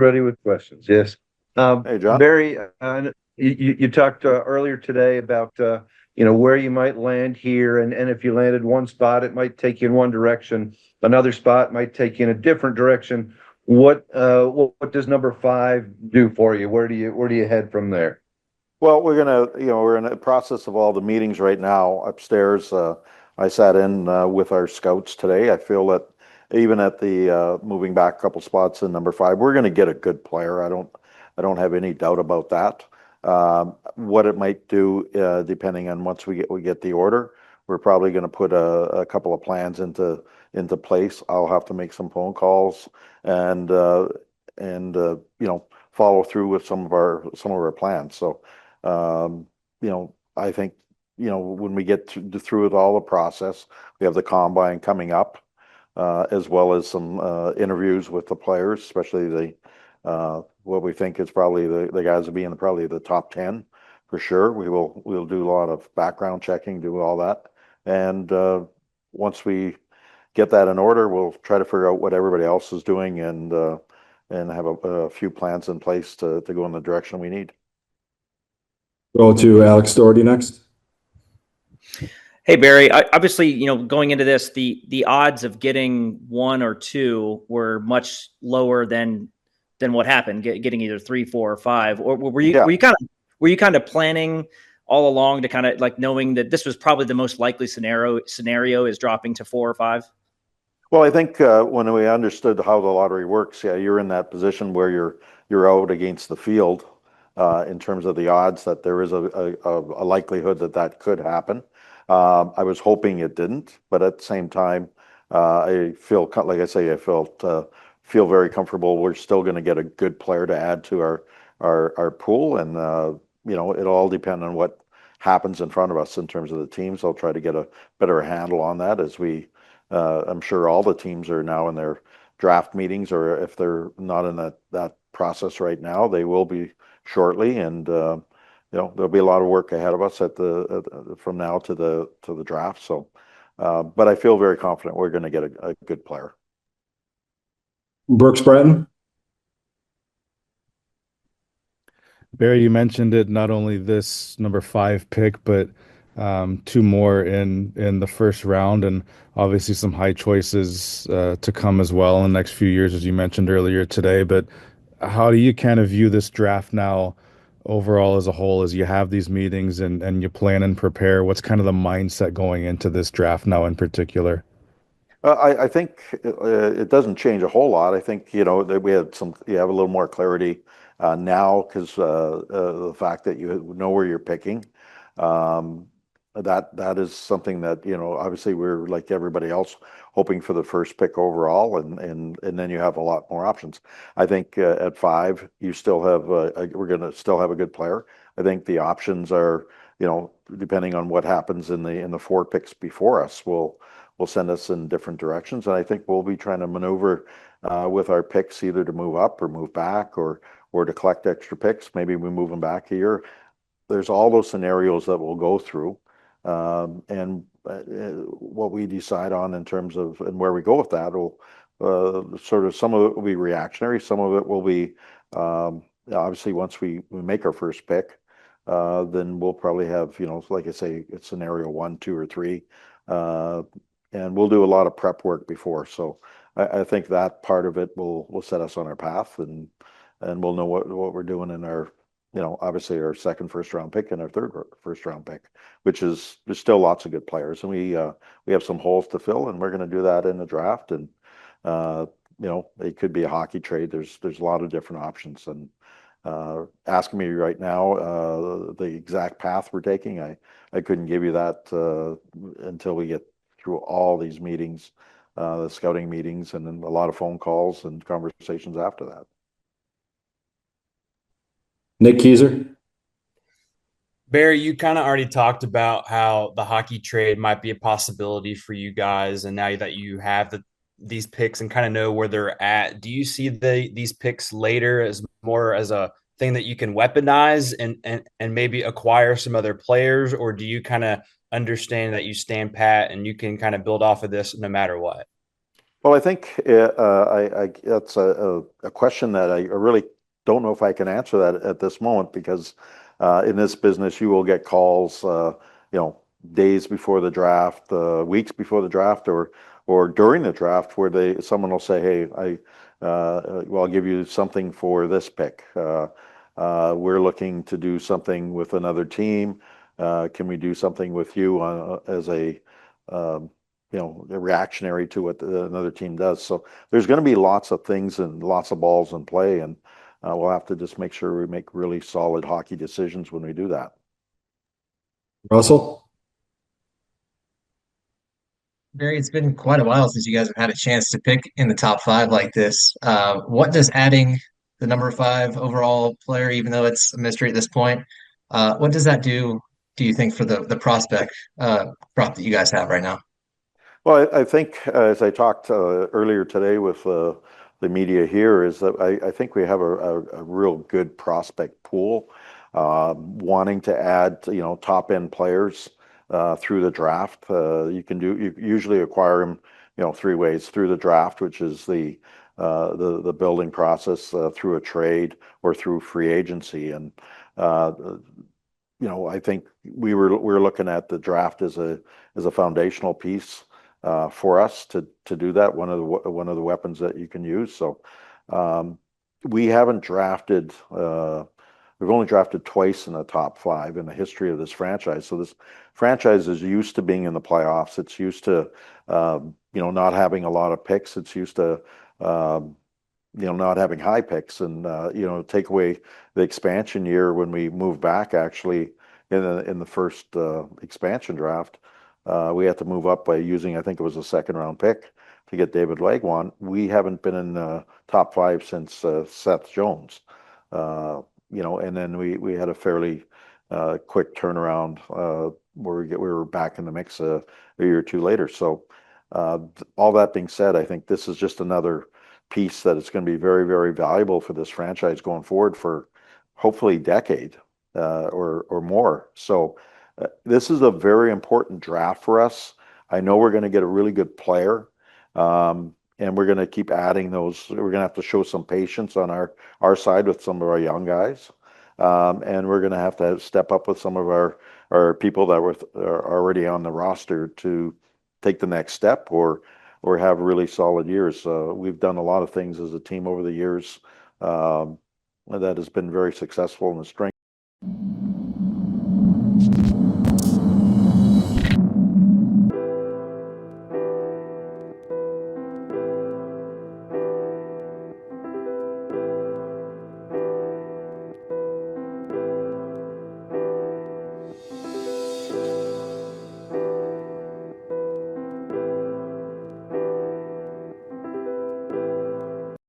ready with questions. Yes. Hey, John. Barry, you talked earlier today about where you might land here, and if you landed one spot, it might take you in one direction. Another spot might take you in a different direction. What does number 5 do for you? Where do you head from there? Well, we're in the process of all the meetings right now upstairs. I sat in with our scouts today. I feel that even at the moving back a couple spots in number 5, we're going to get a good player. I don't have any doubt about that. What it might do, depending on once we get the order, we're probably going to put a couple of plans into place. I'll have to make some phone calls and follow through with some of our plans. So. I think, when we get through with all the process, we have the combine coming up, as well as some interviews with the players, especially what we think is probably the guys will be in probably the top 10 for sure. We'll do a lot of background checking, do all that. And once we get that in order, we'll try to figure out what everybody else is doing and have a few plans in place to go in the direction we need. Go to Alex Doherty next. Hey, Barry, obviously, going into this, the odds of getting 1 or 2 were much lower than what happened, getting either 3, 4, or 5. Or were you kind of planning all along to kind of like knowing that this was probably the most likely scenario is dropping to 4 or 5? Well, I think when we understood how the lottery works, yeah, you're in that position where you're out against the field. In terms of the odds that there is a likelihood that could happen. I was hoping it didn't, but at the same time, I feel, like I say, feel very comfortable. We're still going to get a good player to add to our pool, and it'll all depend on what happens in front of us in terms of the teams. I'll try to get a better handle on that as I'm sure all the teams are now in their draft meetings, or if they're not in that process right now, they will be shortly, and there'll be a lot of work ahead of us from now to the draft. So, but I feel very confident we're going to get a good player. Brooks Bratton. Barry, you mentioned it. Not only this number 5 pick, but 2 more in the first round, and obviously some high choices to come as well in the next few years, as you mentioned earlier today. But how do you kind of view this draft now overall as a whole, as you have these meetings and you plan and prepare? What's kind of the mindset going into this draft now in particular? I think it doesn't change a whole lot. I think, that you have a little more clarity now because the fact that you know where you're picking. That is something that, obviously we're like everybody else hoping for the first pick overall, and then you have a lot more options. I think at 5 you still have we're going to still have a good player. I think the options are, depending on what happens in the 4 picks before us, will send us in different directions, and I think we'll be trying to maneuver with our picks either to move up or move back or to collect extra picks. Maybe we move them back a year. There's all those scenarios that we'll go through. And what we decide on in terms of and where we go with that will sort of, some of it will be reactionary, some of it will be obviously once we make our first pick, then we'll probably have, like I say, it's scenario 1, 2, or 3, and we'll do a lot of prep work before. So I think that part of it will set us on our path, and we'll know what we're doing in our, obviously our second first round pick and our third first round pick, there's still lots of good players, and we have some holes to fill, and we're going to do that in the draft. And it could be a hockey trade. There's a lot of different options, and asking me right now the exact path we're taking, I couldn't give you that until we get through all these meetings, the scouting meetings, and then a lot of phone calls and conversations after that. Nick Keyser. Barry, you kind of already talked about how the hockey trade might be a possibility for you guys, and now that you have these picks and kind of know where they're at, do you see these picks later as more as a thing that you can weaponize and maybe acquire some other players, or do you kind of understand that you stand pat and you can kind of build off of this no matter what? Well, I think that's a question that I really don't know if I can answer that at this moment because in this business you will get calls, days before the draft, weeks before the draft, or during the draft where someone will say, "Hey, I'll give you something for this pick. We're looking to do something with another team. Can we do something with you as a um, reactionary to what another team does?" So there's going to be lots of things and lots of balls in play, and we'll have to just make sure we make really solid hockey decisions when we do that. Russell? Barry, it's been quite a while since you guys have had a chance to pick in the top five like this. What does adding the number five overall player, even though it's a mystery at this point, what does that do you think, for the prospect crop that you guys have right now? Well, I think as I talked earlier today with the media here, is that I think we have a real good prospect pool, wanting to add top end players through the draft. You usually acquire them three ways: through the draft, which is the building process, through a trade, or through free agency. And uh, I think we're looking at the draft as a foundational piece for us to do that. One of the weapons that you can use. So we haven't drafted. We've only drafted twice in the top five in the history of this franchise. So this franchise is used to being in the playoffs. It's used to not having a lot of picks. It's used to not having high picks, and take away the expansion year when we moved back actually in the first expansion draft. We had to move up by using, I think it was a second round pick to get David Legwand. We haven't been in the top five since Seth Jones. And then we had a fairly quick turnaround where we were back in the mix a year or two later. So all that being said, I think this is just another piece that is going to be very, very valuable for this franchise going forward for hopefully a decade or more. So this is a very important draft for us. I know we're going to get a really good player, and we're going to keep adding those. We're going to have to show some patience on our side with some of our young guys, and we're going to have to step up with some of our people that are already on the roster to take the next step or have really solid years. We've done a lot of things as a team over the years that has been very successful in the strength.